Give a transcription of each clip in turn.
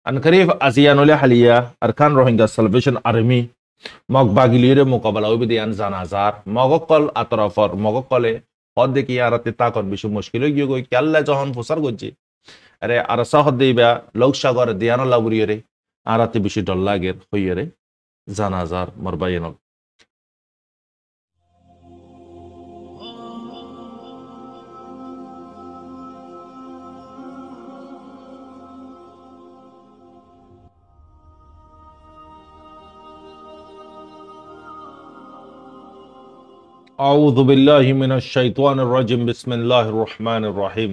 Ankarif Asianole Halia, Arkan Rohingya Salvation Army, Mok Bagilire Mukabala Ubidian Zanazar, Mogokol Atrafor, Mogokole, Hodeki Aratita Bishu Muskilo, Yugo, Kalla John Fusargoji, Are Arasahodiba, Lokshagor, Diana Laburiere, Arati Bishi Dollager, Hoyere, Zanazar, Morbayano. أعوذ بالله من الشيطان الرجيم بسم الله الرحمن الرحيم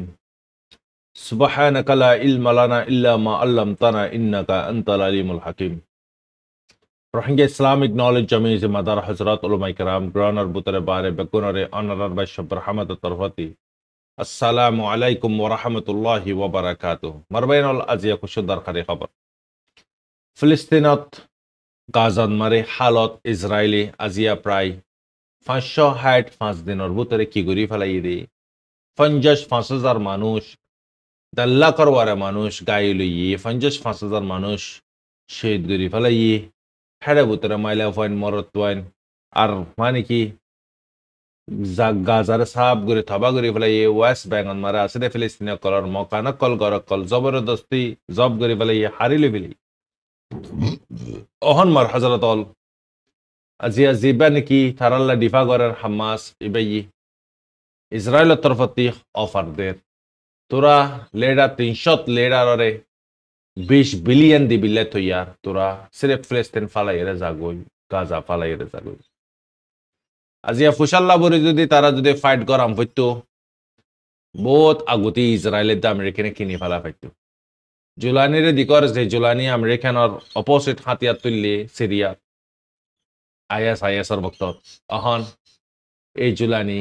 سبحانك لا علم لنا إلا ما علمتنا إنك أنت العليم الحكيم Rohingya Islamic Knowledge Jamiz Madar Hazrat Ulama Ikram Granar Butare Bare Bekunare Honorar Bashab Rahmat Tarfati Assalamu alaikum wa rahmatullahi wa barakatuh Marbainal Azia Kushudar Khari Khabar Filistinat Gazan Mare Halot Israeli Azia Prai 560 দিনের ভিতরে কি গরি ফেলাই দে 50,000 মানুষ দাল্লা করওয়ারে মানুষ গায়ে লইয়ে 50,000 মানুষ শহীদ গরি ফেলাই হেডে ভিতরে মাইলা ফাইন মরত ওয়াইন আর মানে কি গাজার সাব গরি থবা গরি ফেলাই ওয়েস্ট বেঙ্গল মারা আসলে ফিলিস্তিনিয়া কলর মকানা কল গরকল জবরদস্তি জব গরি ফেলাই হারিলে ফেলি অহন মার হযরতল আজিয়া জিবা নাকি থারাল্লা ডিফা করার হামাস ইবাই ইসরায়েলের তরফতি অফার দের তোরা লেডা 300 লেডারে 20 বিলিয়ন দি বিলে তৈয়ার তোরা সিরেফ ফিলিস্তিন ফালাইরে যাগই গাজা ফালাইরে যাগই আজিয়া ফুশাল্লা বরি যদি তারা যদি ফাইট করাম হইতো বহুত আগুতি ইসরায়েলের দা আমেরিকানে কিনি ফালা পাইতো জুলানিরে দিকর যে জুলানি আমেরিকানর অপোজিট হাতিয়ার তুললে সিরিয়া ISISর বক্ত অহন এই জুলানি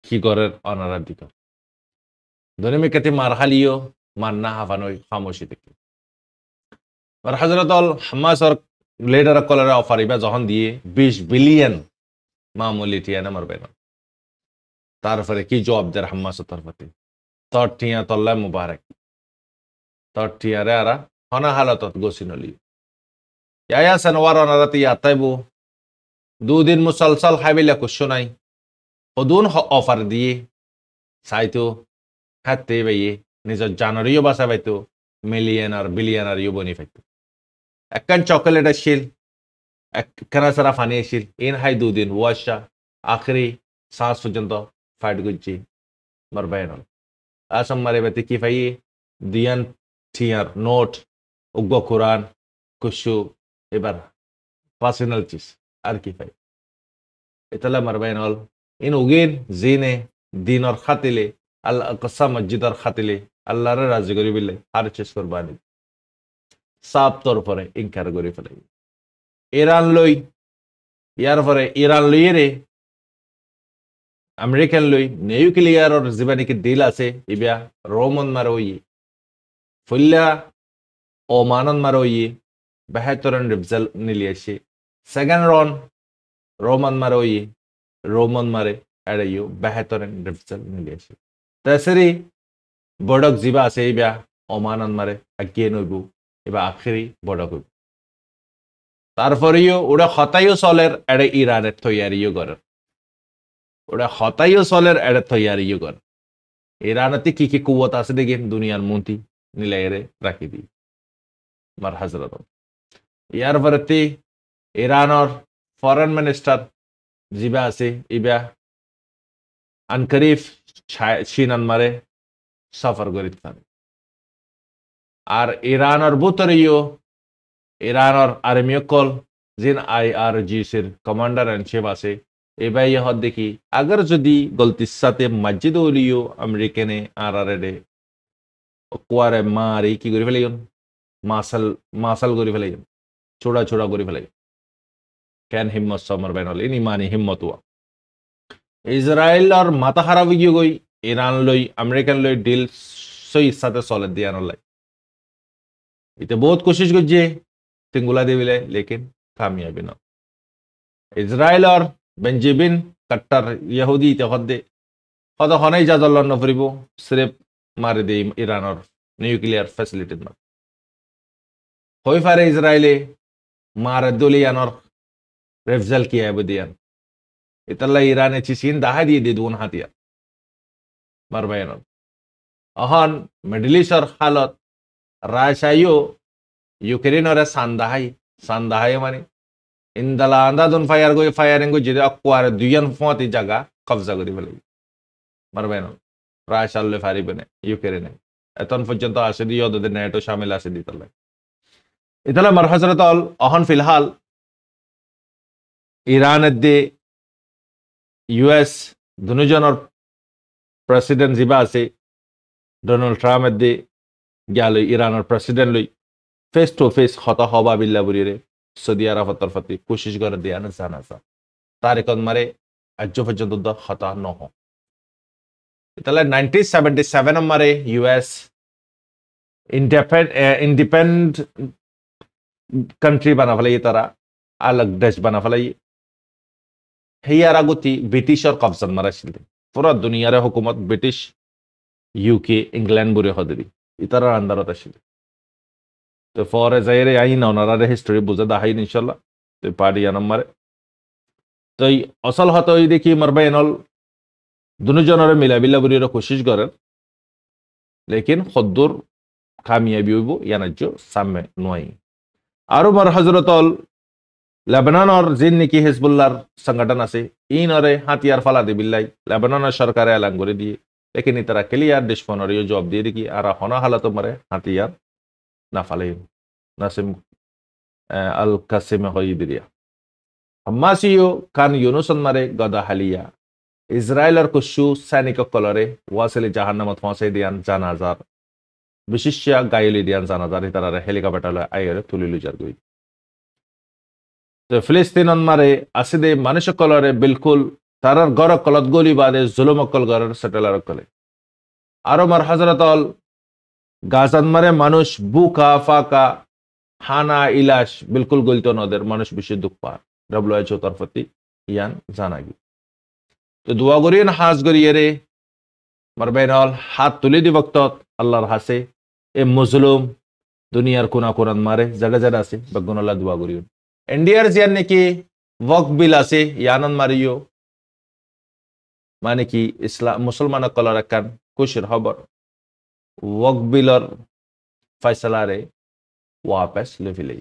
কি করের অনারার দিক দনিমিকাতি মারহালিও মান্না হাফানই খামোশি থেকে আর হযরতল হামাসর লিডার কলরে অফার ইবা যখন দিয়ে 20 বিলিয়ন মামুলি টিয়ানা মারবে না তারপরে কি জবাব দের হামাসর তরফতে তটিয়া তল্লা মুবারক তটিয়ারে আরা হনা হালাতত গোসিনলি या सनवार अनारती आताइबो 2 दिन मुसलसल हाबिला कुशनाई ओदुन ऑफर दिए साइतो हाते बये निज जानरियो बासा बाइतो मिलियनर बिलियनर यो बनी फाइतो एकन चॉकलेट अशिल एकना सरा फानी अशिल इन हाई 2 दिन वाशा आखिरी सांस पर्यंत फाइट गुज्जी मरबायनल आसम मारे बती की फाई दियन थियर नोट उग्गो कुरान कुशु এবার পার্সোনাল চিজ আর কি পাই এতলা মারবাইনল ইন উগিন জিনে দিনর খাতিলে আল্লাহ কসা মসজিদর খাতিলে আল্লাহর রাজি করি বিলে আর চেস কুরবানি সাব তোর পরে ইনকার করি ফেলে ইরান লই ইয়ার পরে ইরান লইরে আমেরিকান লই নিউক্লিয়ার আর জীবানিক ডিল আছে ইবিয়া Roman মারোই ফুল্লা ওমানন মারোই Behatoran Ribzel Niliashi. Second round, Roman Maroyi, Roman Mare, Adayu, Behatoran Ribzel Niliashi. Tasiri, Bodok Ziba Sabia, Omanan Mare, again Ubu, Iba Akhiri, Bodok. Tarforio, Uda Hotayo Solar at a Iran at Toyari Yugor. Uda Hotayo Solar at a Toyari Yugor. Iranati Kiki Kuwata Sidigin, Dunian Munti, Nilere, Rakidi. Marhazradom. ইয়ার পরতে ইরানর foreign minister জিবা আছে ইবা আনকরিফ চীনান মারে সফর করিত পারে আর ইরানর বুতরিও ইরানর army call জিন IRGCর commander in chief আছে এবা ইহদ দেখি আগর যদি গলতির সাথে মসজিদ ওলিও আমেরিকানে আরআরডে কোয়ারে মারি কি করি ফেলাইন মাসাল করি ফেলাইন छोड़ा छोड़ा करी फेलाई कैन हिम्मत समर बैनल इन इमानी हिम्मत हुआ इजराइल और माता खराब हो गई ईरान लई अमेरिकन लई डील सही साथे सॉलिड दिया न लाई इते बहुत कोशिश गजे तिंगुला देविले लेकिन कामयाबी ना इजराइल और बेंजामिन कट्टर यहूदी ते खदे खदा खनाई जाजल न फरिबो सिर्फ मारे दे ईरान और न्यूक्लियर फैसिलिटी হই ফারে ইসরায়েলে মার দলিয়ানর রেফজাল কিয়া বদিয়ান ইতাল্লা ইরানে চিসিন দাহা দিয়ে দি দুন হাতিয়া মারবায়ন অহন মিডল ইস্টর হালত রাশাইও ইউক্রেনরে সান্দাহাই মানে ইন্দালা আন্দাদুন ফায়ারিং গো যদি অকুয়ার দুইয়ান ফতি জায়গা কবজা করি ফেলে মারবায়ন রাশাল্লে ফারিবেনে ইউক্রেনে এখন পর্যন্ত আসে দিয়ে ওদের নেটো শামিল আছে দিতাল্লা ইতালা মার হজরত অহন ফিলহাল ইরানের দে ইউএস দুজনের প্রেসিডেন্ট যিবা আছে ডোনাল্ড ট্রাম্পের দে গেল ইরানের প্রেসিডেন্ট লই ফেস টু ফেস হতা হবা বিল্লা বুড়িরে সৌদি আরব তরফতি কোশিশ করে দেয়া না জানাজা তারিখন মারে আজ পর্যন্ত হতা নহ তাহলে 1977 মারে ইউএস ইন্ডিপেন্ডেন্ট কান্ট্রি বানা ফেলাই তারা আলাগ দেশ বানা ফেলাই হেয়ার আগতি ব্রিটিশর কবজাত মারাছিল পুরা দুনিয়ারে হুকুমত ব্রিটিশ ইউকে ইংল্যান্ড বুড়ে হদেবি ইতারার আন্দারত আসছিল তো ফরে যাইরে আইন ওনারা হিস্টোরি বুঝে দাহাই ইনশাল্লাহ তো পার্টি নাম্বারে তো এই অসল হতো ওই দেখি মারবা এনল দুজনের মিলাবিল্লা বুড়ির কোশিশ করেন লেকিন খদ্দুর কামিয়াবি হইব ইয়ানাজ্য সামনে নয় আরো মার হজরতল লেবাননের জিন নাকি হিজবুল্লাহর সংগঠন আছে ইনরে হাতিয়ার ফালা দিবিল্লাই লেবাননের সরকারে এলান করে দিয়ে লেকিন তারা ক্লিয়ার ডিসপোনারিও জবাব দিয়ে দেখি আর হনা হালত মারে হাতিয়ার না ফালে নাসিম আল কাসিমে হই দিরিয়া হামাসিও কান ইউনুসন মারে গদা হালিয়া ইসরায়েলের কুশু সৈনিক কলরে ওয়াসিলি জাহান্নামত ফসাই দিয়ান জানাজার বিশিষ্ট গায়লি দিয়ান জানাজার তারা হেলিকপ্টার আইরে তুলিলু যার গই তো ফিলিস্তিনন মারে আসিদে মানুষ কলরে বিলকুল তারার গড় কলত গলি বাদে জুলুম কল গড়ের সেটেলার কলে আরো মার হজরত গাজান মারে মানুষ বুকা ফাকা হানা ইলাশ বিলকুল গলিত নদের মানুষ বেশি দুঃখ পায় WHO তরফতি ইয়ান জানাগি তো দোয়া করিয়েন হাজ করিয়ে রে মারবেনল হাত তুলে দি বক্ত আল্লাহর হাসে এ মুজলুম দুনিয়ার কোনা কোরআন মারে জায়গা আছে বেগুনল্লাহ দোয়া করিয়েন ইন্ডিয়ার জিয়ান নাকি ওয়াক বিল আছে ইয়ানন মারিও মানে কি ইসলাম মুসলমান কলর একান খুশির খবর ওয়াক বিলর ফয়সালারে ওয়াপস লেফিলে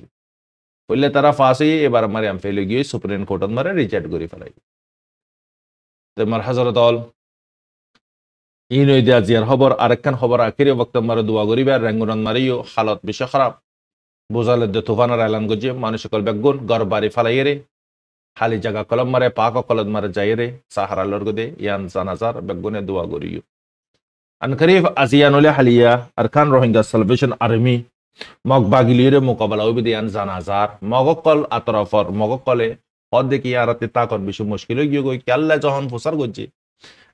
বললে তারা ফাঁসি এবার মারে আমি ফেলে গিয়ে সুপ্রিম কোর্টত মারে রিজেক্ট করে ফেলাই তো মার হজরত অল ইন ওই দিয়া জিয়ার খবর আরেকখান খবর আখিরে বক্ত মারে দোয়া করিবে রেঙ্গুরন মারিও হালত বেশি খারাপ বোঝালে দে তুফানের এলান গজিয়ে মানুষ সকল বেগুন গড় বাড়ি ফালাই রে খালি জায়গা কলম মারে পাক কলম মারে যাই রে সাহারা লর্গ দে ইয়ান জানাজার বেগুনে দোয়া করিও আনকরিফ আজিয়ানুলে হালিয়া আরকান রোহিঙ্গা সালভেশন আর্মি মগ বাগিলিরে মোকাবেলা হইবে দিয়ান জানাজার মগকল আতরফর মগকলে হদ দেখি আরাতে তাকত বেশি মুশকিল গিয়ে গই কেল্লা যখন ফুসার গজি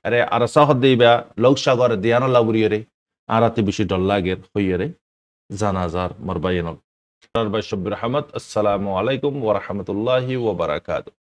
আরে আর সাহদ দিবা লোকসাগর দিয়ানো লাবুরিয়ে আরাতে বেশি ডল লাগের হইয়ে রে জানাজার মরবাইনল রহমত আসসালামু আলাইকুম ওয়া রাহমাতুল্লাহি ওয়া বারাকাতুহু